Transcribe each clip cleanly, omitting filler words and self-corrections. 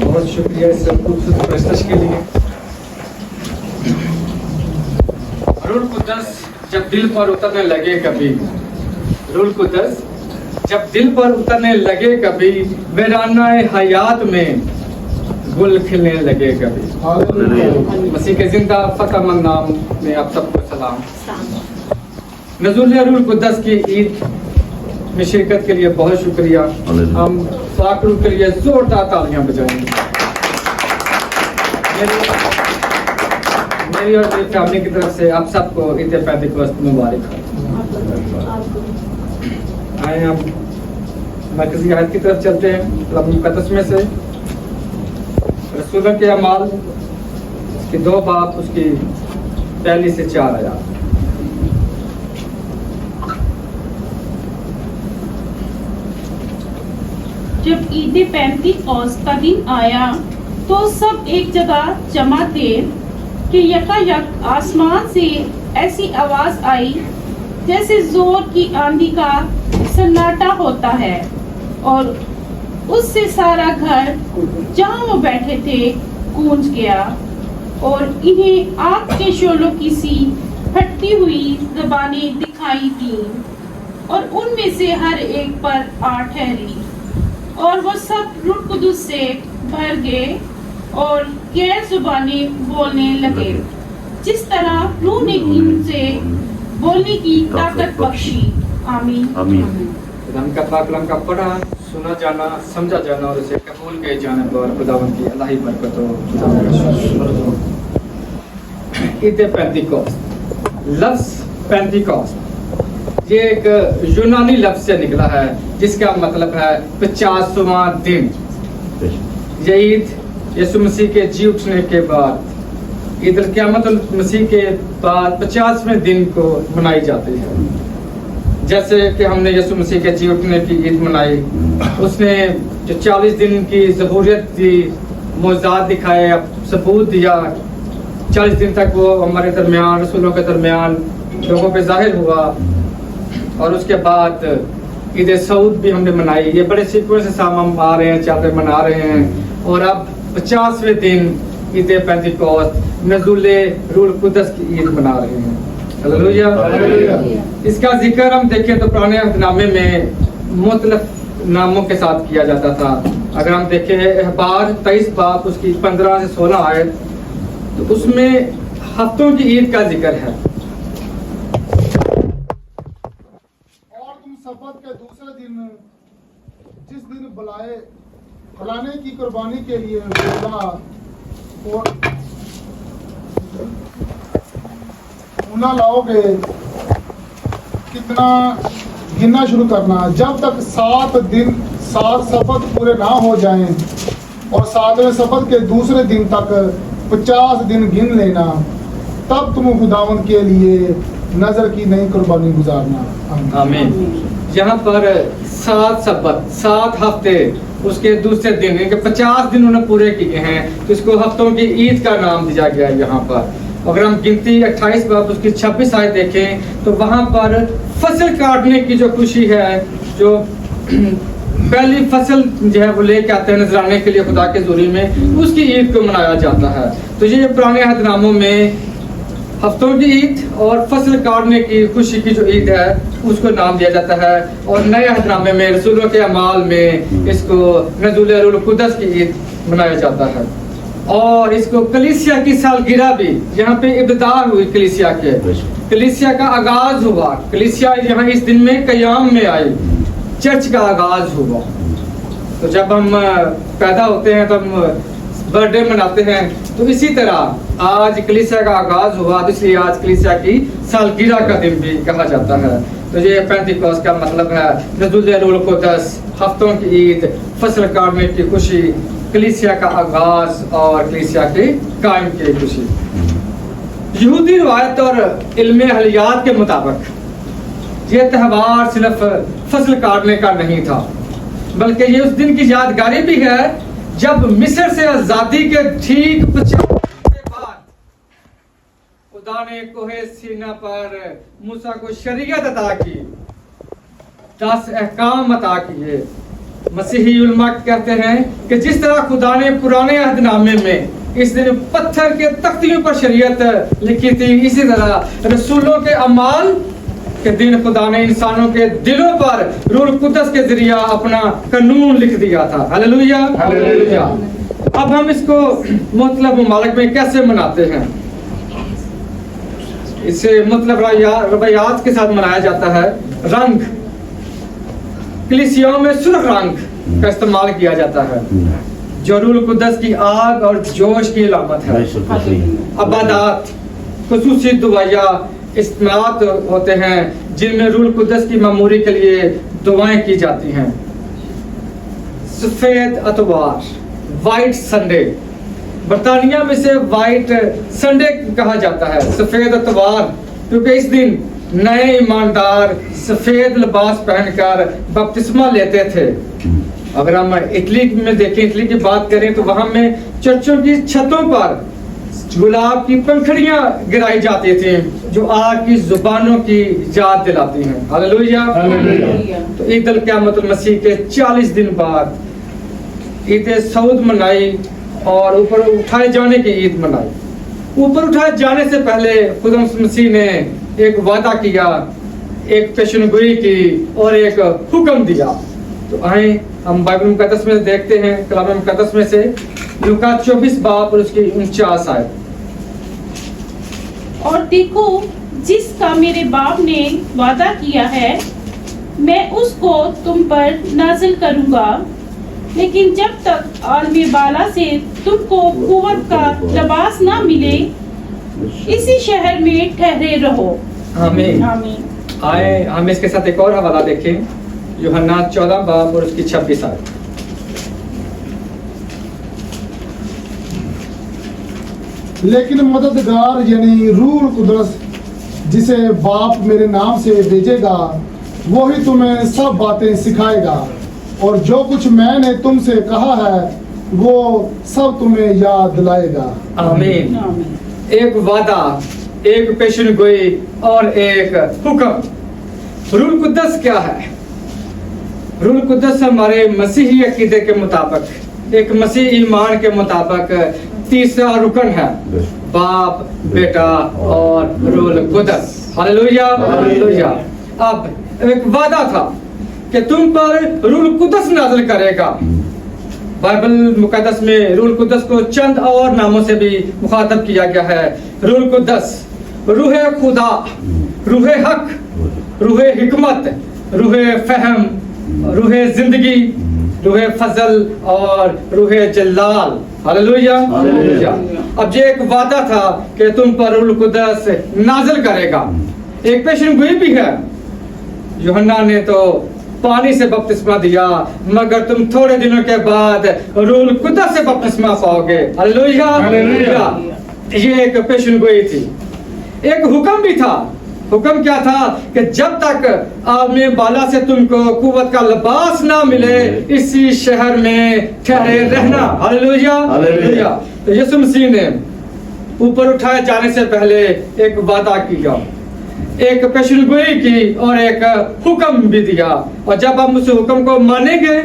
بہت شکریہ اس خوبصورت پیشکش کے لیے. روح القدس جب دل پر اترنے لگے کبھی، روح القدس جب دل پر اترنے لگے کبھی، ویرانہ حیات میں گل کھلنے لگے کبھی. مسیح کے زندہ فتح مند نام میں آپ سب کو سلام. نزول روح القدس کی عید میں شرکت کے لیے بہت شکریہ. ہم پاک روح کے لیے زوردار تالیاں بجائیں گے. میری اور میری فیملی کی طرف سے آپ سب کو عید پینتیکوست مبارک ہو. آئے ہم مرکزی آیت کی طرف چلتے ہیں. کلام مقدس میں سے رسولوں کے اعمال اس کے 2 باب اس کی 1 سے 4 آیات. جب عید پینتیکوست کا دن آیا تو سب ایک جگہ جمع تھے کہ یکایک آسمان سے ایسی آواز آئی جیسے زور کی آندھی کا سناٹا ہوتا ہے، اور اس سے سارا گھر جہاں وہ بیٹھے تھے گونج گیا، اور انہیں آگ کے شعلوں کی سی پھٹتی ہوئی زبانیں دکھائی دیں، اور ان میں سے ہر ایک پر آ ٹھہری، اور وہ سب روح القدس سے بھر گئے اور غیر زبانیں بولنے لگے جس طرح روح نے ان سے بولنے کی طاقت بخشی. آمین. خداوند کا پاک کلام کا پڑھا، سنا جانا، سمجھا جانا اور اسے قبول کیے جانے پر خداوند کی الہی برکت ہو. عید پینتیکوست، لفظ پینتیکوست یہ ایک یونانی لفظ سے نکلا ہے جس کا مطلب ہے 50واں دن. یہ عید یسوع مسیح کے جی اٹھنے کے بعد عید القیامت المسیح کے بعد 50ویں دن کو منائی جاتی ہے. جیسے کہ ہم نے یسوع مسیح کے جی اٹھنے کی عید منائی، اس نے جو 40 دن کی ضبوریت دی، معجزات دکھائے، ثبوت دیا. 40 دن تک وہ ہمارے درمیان، رسولوں کے درمیان لوگوں پہ ظاہر ہوا. اور اس کے بعد عید سعود بھی ہم نے منائی. یہ بڑے سیکوینس سے سام ہم آ رہے ہیں، چل رہے منا رہے ہیں. اور اب 50ویں دن عید پینتیکوست، نزول روح القدس کی عید منا رہے ہیں. ہلیلویا. اس کا ذکر ہم دیکھیں تو پرانے عہد نامے میں مختلف ناموں کے ساتھ کیا جاتا تھا. اگر ہم دیکھیں اخبار 23 باب اس کی 15 سے 16 آیت، تو اس میں ہفتوں کی عید کا ذکر ہے. اور تم سبت کے دوسرے دن جس دن بلانے کی قربانی کے لیے اونا لاؤ گے، کتنا گننا شروع کرنا جب تک 7 سبت پورے نہ ہو جائیں، اور 7ویں سبت کے دوسرے دن تک 50 دن گن لینا، تب تم خداوند کے لیے نظر کی نئی قربانی گزارنا. آمین. یہاں پر 7 سبت، 7 ہفتے، اس کے دوسرے دن یعنی کہ 50 دن انہوں نے پورے کیے ہیں، تو اس کو ہفتوں کی عید کا نام دیا گیا ہے. یہاں پر اگر ہم گنتی 28 باب اس کی 26 آیت دیکھیں تو وہاں پر فصل کاٹنے کی جو خوشی ہے، جو پہلی فصل جو ہے وہ لے کے آتے ہیں نذرانے کے لیے خدا کے حضوری میں، اس کی عید کو منایا جاتا ہے. تو یہ پرانے عہد ناموں میں ہفتوں کی عید اور فصل کاٹنے کی خوشی کی جو عید ہے اس کو نام دیا جاتا ہے. اور نئے عہد نامے میں رسولوں کے اعمال میں اس کو نزول روح القدس کی عید منایا جاتا ہے. اور اس کو کلیسیا کی سالگرہ بھی، یہاں پہ ابتدا ہوئی کلیسیا کے، کلیسیا کا آغاز ہوا، کلیسیا یہاں اس دن میں قیام میں آئی، چرچ کا آغاز ہوا. تو جب ہم پیدا ہوتے ہیں تو ہم برتھ ڈے مناتے ہیں، تو اسی طرح آج کلیسیا کا آغاز ہوا، اس لیے آج کلیسیا کی سالگرہ کا دن بھی کہا جاتا ہے. تو یہ پینتیکوست کا مطلب ہے نزول روح القدس، ہفتوں کی عید، فصل کاٹنے کی خوشی، کلیسیا کا آغاز اور کلیسیا کے قائم کی خوشی. یہودی روایت اور علم اہلیات کے مطابق یہ تہوار صرف فصل کاٹنے کا نہیں تھا، بلکہ یہ اس دن کی یادگاری بھی ہے جب مصر سے آزادی کے ٹھیک 50 کے بعد خدا نے کوہ سینا پر موسیٰ کو شریعت عطا کی. 10 अहकाम अता किए। मसीही उलमा कहते हैं कि जिस तरह खुदा ने पुराने अहदनामे में इस दिन पत्थर के तख्तियों पर शरीयत लिखी थी, इसी तरह रसूलों के अमाल के दिन खुदा ने इंसानों के दिलों पर रूह कुदस के जरिया अपना कानून लिख दिया था। Hallelujah, hallelujah. अब हम इसको मुख्तलिफ ममालिक में कैसे मनाते हैं? इसे मतलब रवायात के साथ मनाया जाता है। रंग, कलीसियाओं में सुर्ख रंग का इस्तेमाल किया जाता है, जो रूह कुदस की आग और जोश की अलामत है। अबादात, खुसूसी दुआया इस्तेमाल होते हैं जिनमें रूह कुदस की मामूरी के लिए दुआएं की जाती हैं। सफेद अतवार, वाइट संडे, बरतानिया में से वाइट संडे कहा जाता है, सफेद अतवार, क्योंकि इस दिन नए ईमानदार सफेद लिबास पहनकर बपतिस्मा लेते थे। अगर हम इटली में देखें, इटली की बात करें तो वहां में चर्चों की छतों पर गुलाब की पंखड़ियां गिराई जाती थी जो आग की जुबानों की याद दिलाती हैं। Hallelujah, hallelujah. तो ईद अल क़यामतुल मसीह के 40 दिन बाद ईद सऊद मनाई और ऊपर उठाए जाने की ईद मनाई। ऊपर उठाए जाने से पहले खुदा मसीह ने एक वादा किया, एक पेशनगोई की और एक हुक्म दिया। तो आए हम बाइबल मुकद्दस में देखते हैं, कलाम मुकद्दस में से लूका 24 बाब और उसकी 49 आयत। और देखो, जिसका मेरे बाप ने वादा किया है मैं उसको तुम पर नाजिल करूंगा, लेकिन जब तक आलमी बाला से तुमको कुव्वत का लिबास ना मिले इसी शहर में ठहरे रहो। आमीन, आमीन। आए हम इसके साथ एक और हवाला देखें, यूहन्ना 14 बाब और उसकी 26 आयत। लेकिन मददगार यानी रूह कुदस जिसे बाप मेरे नाम से भेजेगा वो ही तुम्हें सब बातें सिखाएगा और जो कुछ मैंने तुमसे कहा है वो सब तुम्हें याद दिलाएगा। आमीन। आमीन। एक वादा, एक पेशनगोई और एक हुक्म। रूह कुदस क्या है? रूह कुदस हमारे मसीही अकीदे के मुताबिक, एक मसीही ईमान के मुताबिक तीसरा रुकन है, बाप, बेटा और रूह कुदस। Hallelujah, hallelujah. अब एक वादा था कि तुम पर रूह कुदस नाज़िल करेगा। बाइबल मुकद्दस में रूह कुदस को चंद और नामों से भी मुखातब किया गया है। रूह कुदस, रूह खुदा, रूह हक, रूह हिकमत, रूह फहम, रूह जिंदगी, रूह फजल और रूह जलाल। Hallelujah, hallelujah. अब ये एक वादा था कि तुम पर रूह कुदस नाज़िल करेगा। एक पेशनगोई भी है। यूहन्ना ने तो पानी से बपतिस्मा दिया, मगर तुम थोड़े दिनों के बाद रूह कुदस से बपतिस्मा पाओगे। Hallelujah, hallelujah. ये एक पेशनगोई थी। एक हुक्म भी था। हुक्म क्या था कि जब तक आलमी बाला से तुमको कुव्वत का लिबास ना मिले इसी शहर में ठहरे रहना। Hallelujah, hallelujah. तो यीशु मसीह ने ऊपर उठाए जाने से पहले एक वादा किया, एक पेशनगोई की और एक हुक्म भी दिया, और जब हम उस हुक्म को मानेंगे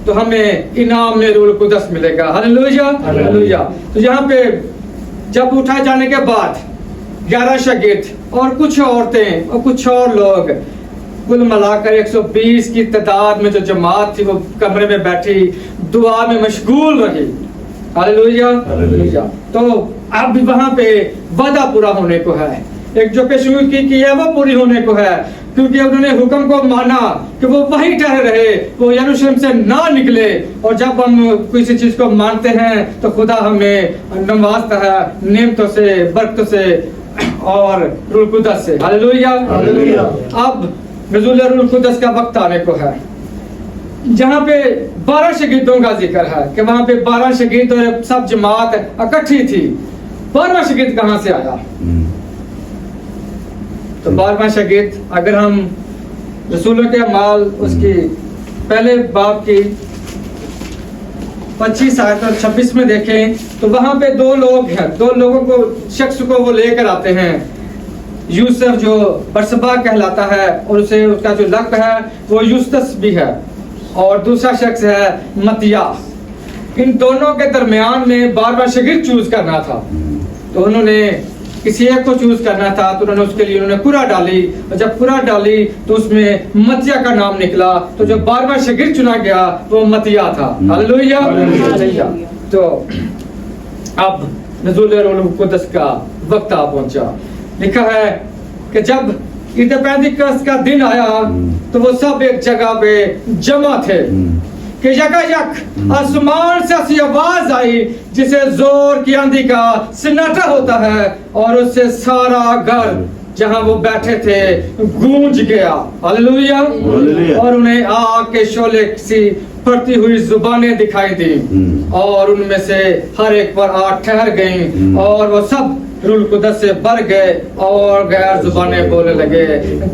तो हमें इनाम में रूह कुदस मिलेगा। Hallelujah, hallelujah. तो यहाँ पे जब उठाए जाने के बाद 11 शागिर्द और कुछ औरतें और कुछ और लोग, कुल मिलाकर 120 की तादाद में जो जमात थी वो कमरे में बैठी दुआ में मशगूल रही। Hallelujah, hallelujah. तो अब वहां पे वादा पूरा होने को है, एक जो पेशगोई की है वो पूरी होने को है, क्योंकि उन्होंने हुक्म को माना कि वो वहीं ठहरे रहे, वो यरूशलेम से ना निकले। और जब हम किसी चीज को मानते हैं तो खुदा हमें नवाजता है नेमतों से, बरकतों से और रूह कुदस से। Hallelujah, hallelujah. अब नज़ूल रूह कुदस का वक्त आने को है, जहाँ पे 12 शागिर्दों का जिक्र है कि वहाँ पे 12 शागिर्द और सब जमात इकट्ठी थी। 12वां शागिर्द कहाँ से आया? तो 12वां शागिर्द अगर हम रसूलों के अमाल उसकी पहले बाब की 25 आयत और 26 में देखें तो वहां पे 2 लोग हैं, 2 लोगों को, शख्स को वो लेकर आते हैं। यूसुफ जो बरसबा कहलाता है और उसे उसका जो लक़ब है वो यूस्तस भी है, और दूसरा शख्स है मतिया। इन दोनों के दरमियान में बार बार शागिर्द चूज करना था, तो उन्होंने किसी एक को चूज करना था, तो उन्होंने उसके लिए उन्होंने कुरा डाली, और जब कुरा डाली तो उसमें मतिया का नाम निकला, तो जो बार बार शागिर्द चुना गया वो मतिया था। हालेलुया। तो अब नज़ूल रूह कुद्दस का वक्त आ पहुंचा। लिखा है कि जब ईद पेंतिकस्त का दिन आया तो वो सब एक जगह पे जमा थे कि यकायक आसमान से ऐसी आवाज आई जिसे जोर की आंधी का सन्नाटा होता है, और उससे सारा घर जहां वो बैठे थे गूंज गया। हालेलुया। और उन्हें आग के शोले सी फटती हुई जुबानें दिखाई दी, और उनमें से हर एक पर आग ठहर गई, और वो सब रूह कुद्दस से भर गए और गैर जुबानें बोलने लगे,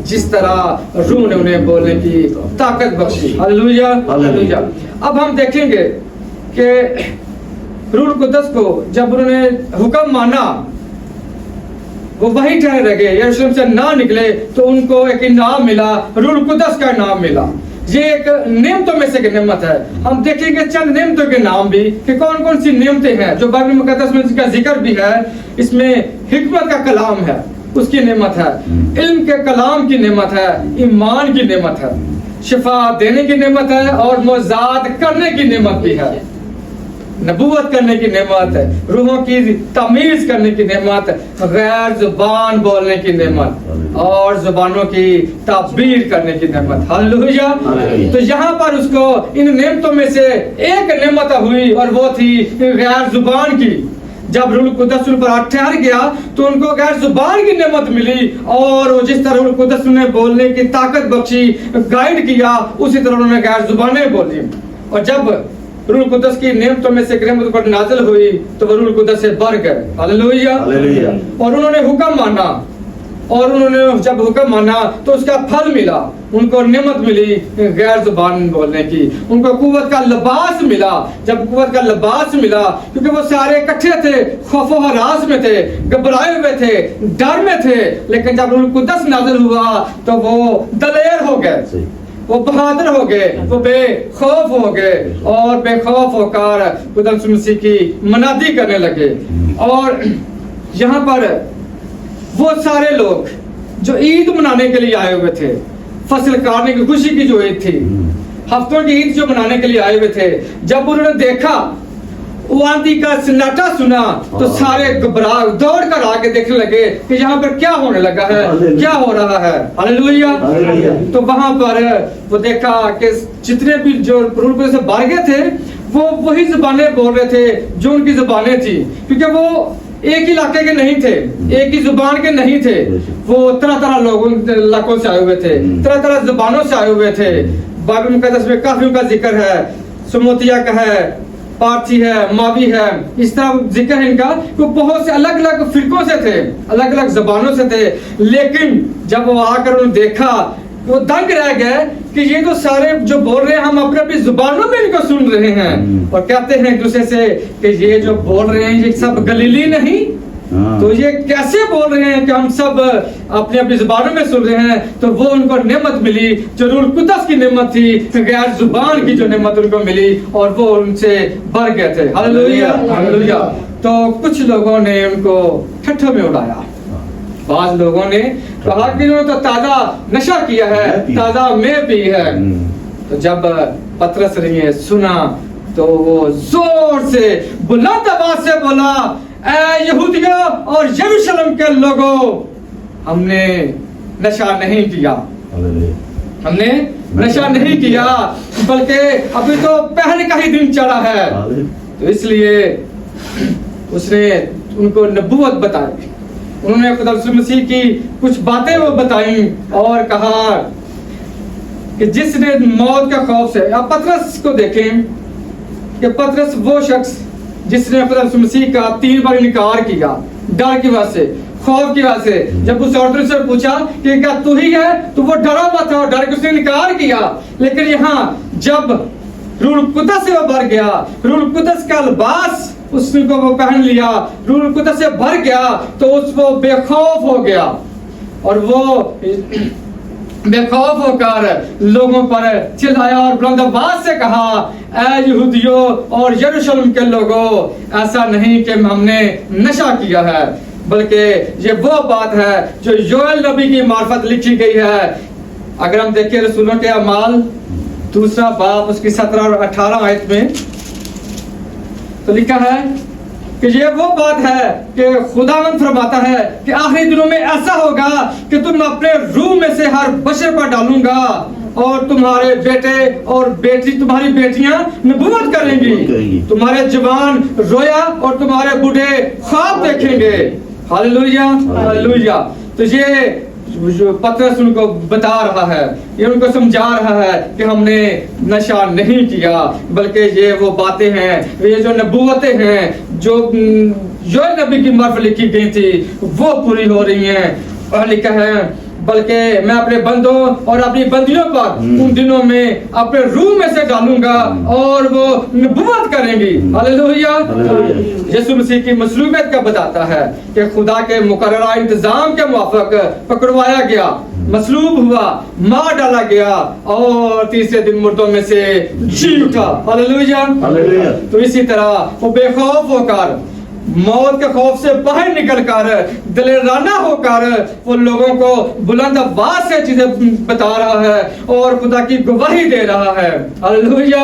जिस तरह रूह ने उन्हें बोलने की ताकत बख्शी। हालेलुया। हालेलुया। अब हम देखेंगे कि रूह कुद्दस को जब उन्होंने हुक्म माना, वो वही ठहरे रह गए, यरूशलेम से ना निकले, तो उनको एक इनाम मिला, रूह कुद्दस का इनाम मिला। ये एक नेमतों में से एक नेमत है। हम देखेंगे चंद नेमतों के नाम भी कि कौन कौन सी नेमतें हैं जो बाइबल मुकद्दस में जिसका जिक्र भी है। इसमें हिकमत का कलाम है, उसकी नेमत है, इल्म के कलाम की नेमत है, ईमान की नेमत है, शिफा देने की नेमत है, और मोजाद करने की नेमत भी है, नबूवत करने की नेमत है, रूहों की तमीज करने की नेमत, गैर जुबान बोलने की नेमत, और जुबानों की ताबीर करने की नेमत। हालेलुया। तो यहाँ पर उसको इन नेमतों में से एक नेमत हुई, और वो थी गैर जुबान की। जब रूह कुद्दस उन पर ठहर गया तो उनको गैर जुबान की नेमत मिली, और वो जिस तरह रूह कुद्दस ने बोलने की ताकत बख्शी, गाइड किया, उसी तरह उन्होंने गैर जुबानें बोली। और जब रूह कुद्दस की नेमतों में से नेमत पर नाज़िल हुई तो वो रूह कुद्दस से भर गए। हालेलुया। और उन्होंने हुक्म माना, और उन्होंने जब हुक्म माना तो उसका फल मिला, उनको नेमत मिली गैर जुबान बोलने की, उनको कुव्वत का लिबास मिला। जब कुव्वत का लिबास मिला, क्योंकि वो सारे इकट्ठे थे, खौफ व हरास में थे, घबराए हुए थे, डर में थे, लेकिन जब रूह कुद्दस नाज़िल हुआ तो वो दलेर हो गए, वो बहादुर हो गए, वो बेखौफ हो गए, और बेखौफ होकर खुदा यीशु मसीह की मनादी करने लगे। और यहाँ पर वो सारे लोग जो ईद मनाने के लिए आए हुए थे, फसल काटने की खुशी की जो ईद थी, हफ्तों की ईद जो मनाने के लिए आए हुए थे, जब उन्होंने देखा वो आंधी का सन्नाटा सुना तो सारे घबरा दौड़ कर आके देखने लगे कि यहाँ पर क्या होने लगा है, क्या हो रहा है। हालेलुया। तो वहां पर वो देखा कि जितने भी जो रूह कुद्दस से भर गए थे वो वही जुबानें बोल रहे थे जो उनकी जुबानें थी, क्योंकि वो एक ही इलाके के नहीं थे, एक ही जुबान के नहीं थे, वो तरह तरह लोगों इलाकों से आए हुए थे, तरह तरह जुबानों से आए हुए थे। बाइबल मुकद्दस में काफी उनका जिक्र है, सुमोतिया का है, पार्थी है, मावी है, इस तरह जिक्र है इनका। वो बहुत से अलग अलग फिरकों से थे, अलग अलग जबानों से थे, लेकिन जब वो आकर उन्होंने देखा वो दंग रह गए कि ये तो सारे जो बोल रहे हैं हम अपने अपनी जुबानों में इनको सुन रहे हैं, और कहते हैं एक दूसरे से कि ये जो बोल रहे हैं ये सब गलीली नहीं, तो ये कैसे बोल रहे हैं कि हम सब अपनी अपनी जुबानों में सुन रहे हैं। तो वो उनको नेमत मिली जो रूह कुद्दस की नेमत थी, गैर जुबान की जो नेमत उनको मिली, और वो उनसे भर गए थे। हालेलुया। हालेलुया। तो कुछ लोगों ने उनको ठट्ठों में उड़ाया, बाद लोगों ने कहा कि उन्होंने तो ताजा नशा किया है, ताजा में पी है। तो जब पतरस ने सुना तो वो जोर से बुलंद आवाज से बोला, ऐ यहूदियों और यरूशलेम के लोगों, हमने नशा नहीं किया, हमने नशा नहीं किया, बल्कि अभी तो पहले का ही दिन चढ़ा है। तो इसलिए उसने उनको नबूवत बताई, उन्होंने खुदा यीशु मसीह की कुछ बातें वो बताई और कहा कि जिसने मौत का खौफ से, आप पतरस को देखें कि पतरस वो शख्स जिसने खुदा यीशु मसीह का 3 बार इनकार किया, डर की वजह से, खौफ की वजह से। जब उस औरत से पूछा कि क्या तू ही है, तो वो डरा हुआ था और डर के उसने इनकार किया। लेकिन यहाँ जब रूह कुद्दस से वो भर गया, रूह कुद्दस का लिबास उसको वो पहन लिया, रूह कुद्दस से भर गया, तो उस वो बेखौफ हो गया, اور وہ बेखौफ होकर लोगों पर चिल्लाया और बुलंद आवाज से कहा, ऐ यहूदियों और यरूशलेम के लोगों, ऐसा नहीं कि हमने नशा किया है, बल्कि ये वो बात है जो योएल नबी की मार्फत लिखी गई है। अगर हम देखें रसूलों के अमाल 2 बाब उसकी 17 और 18 आयत में, तो लिखा है کہ یہ وہ بات ہے کہ خداوند فرماتا ہے کہ آخری دنوں میں ایسا ہوگا کہ تم اپنے روح میں سے ہر بشر پر ڈالوں گا اور تمہارے بیٹے اور بیٹی تمہاری بیٹیاں نبوت کریں گی، تمہارے جوان رویا اور تمہارے بوڑھے خواب دیکھیں گے۔ Hallelujah hallelujah. تو یہ جو پترس ان کو بتا رہا ہے، یہ ان کو سمجھا رہا ہے کہ ہم نے نشہ نہیں کیا، بلکہ یہ وہ باتیں ہیں، یہ جو نبوتیں ہیں جو نبی کی معرفت لکھی گئی تھی وہ پوری ہو رہی ہیں۔ اور لکھا ہے بلکہ میں اپنے بندوں اور اپنی بندیوں پر ان دنوں میں اپنے روح میں سے ڈالوں گا اور وہ نبوت کریں گی۔ ہاللویا۔ یسوع مسیح کی مصلوبیت کا بتاتا ہے کہ خدا کے مقررہ انتظام کے موافق پکڑوایا گیا، مصلوب ہوا، مار ڈالا گیا اور تیسرے دن مردوں میں سے جی اٹھا۔ ہاللویا۔ تو اسی طرح وہ بے خوف ہو کر، موت کے خوف سے باہر نکل کر، دلیرانہ ہو کر وہ لوگوں کو بلند آواز سے چیزیں بتا رہا ہے اور خدا کی گواہی دے رہا ہے۔ ہاللویا۔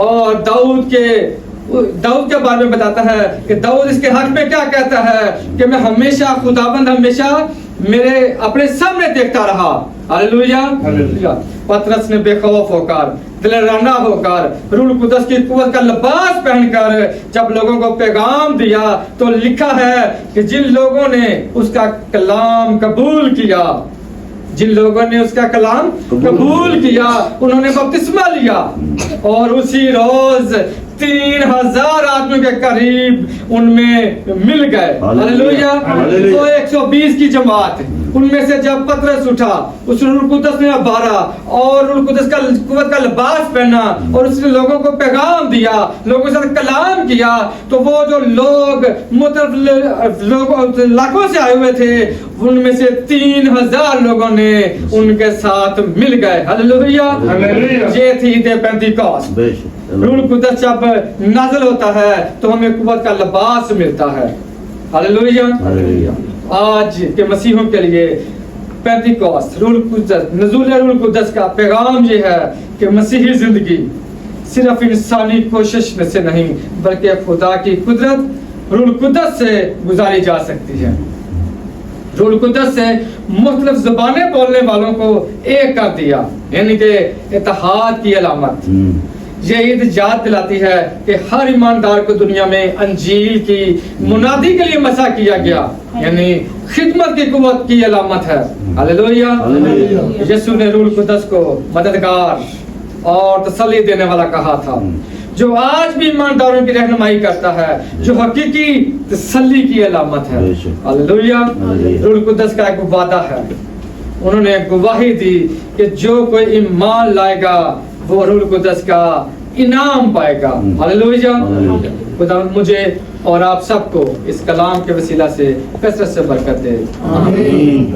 اور داؤد کے بارے میں بتاتا ہے کہ داؤد اس کے حق میں کیا کہتا ہے کہ میں ہمیشہ خداوند ہمیشہ میرے اپنے سامنے دیکھتا رہا۔ ہاللویا۔ پترس نے بے خوف ہو کر، دلرانہ ہو کر، روح القدس کی قوت کا لباس پہن کر جب لوگوں کو پیغام دیا تو لکھا ہے کہ جن لوگوں نے اس کا کلام قبول کیا، جن لوگوں نے اس کا کلام قبول کیا انہوں نے بپتسمہ لیا اور اسی روز 3000 آدمیوں کے قریب ان میں مل گئے۔ ہاللویا۔ تو 120 کی جماعت، ان میں سے جب پترس اٹھا، اس روح القدس نے ابھارا اور روح القدس کا قوت کا لباس پہنا اور اس نے لوگوں کو پیغام دیا، لوگوں کے ساتھ کلام کیا، تو وہ جو لوگ مختلف علاقوں سے آئے ہوئے تھے ان میں سے 3000 لوگوں نے ان کے ساتھ مل گئے۔ ہاللویا۔ یہ تھی عید پینتیکوست۔ روح القدس جب نازل ہوتا ہے تو ہمیں قوت کا لباس ملتا ہے۔ ہاللویا۔ آج کے مسیحوں کے لیے پینتیکوست، روح القدس، نزول روح القدس کا پیغام یہ ہے کہ مسیحی زندگی صرف انسانی کوشش میں سے نہیں بلکہ خدا کی قدرت روح القدس سے گزاری جا سکتی ہے۔ روح القدس سے مختلف زبانیں بولنے والوں کو ایک کر دیا، یعنی کہ اتحاد کی علامت۔ یہ عید یاد دلاتی ہے کہ ہر ایماندار کو دنیا میں انجیل کی منادی کے لیے مسیح کیا گیا، یعنی خدمت کی قوت کی علامت ہے۔ ہاللویا۔ یسوع نے روح القدس کو مددگار اور تسلی دینے والا کہا تھا، جو آج بھی ایمانداروں کی رہنمائی کرتا ہے، جو حقیقی تسلی کی علامت ہے۔ ہاللویا۔ روح القدس کا ایک وعدہ ہے، انہوں نے گواہی دی کہ جو کوئی ایمان لائے گا وہ روح القدس کا انعام پائے گا۔ ہاللویا۔ خدا مجھے اور آپ سب کو اس کلام کے وسیلہ سے کثرت سے برکت دے۔ آمین۔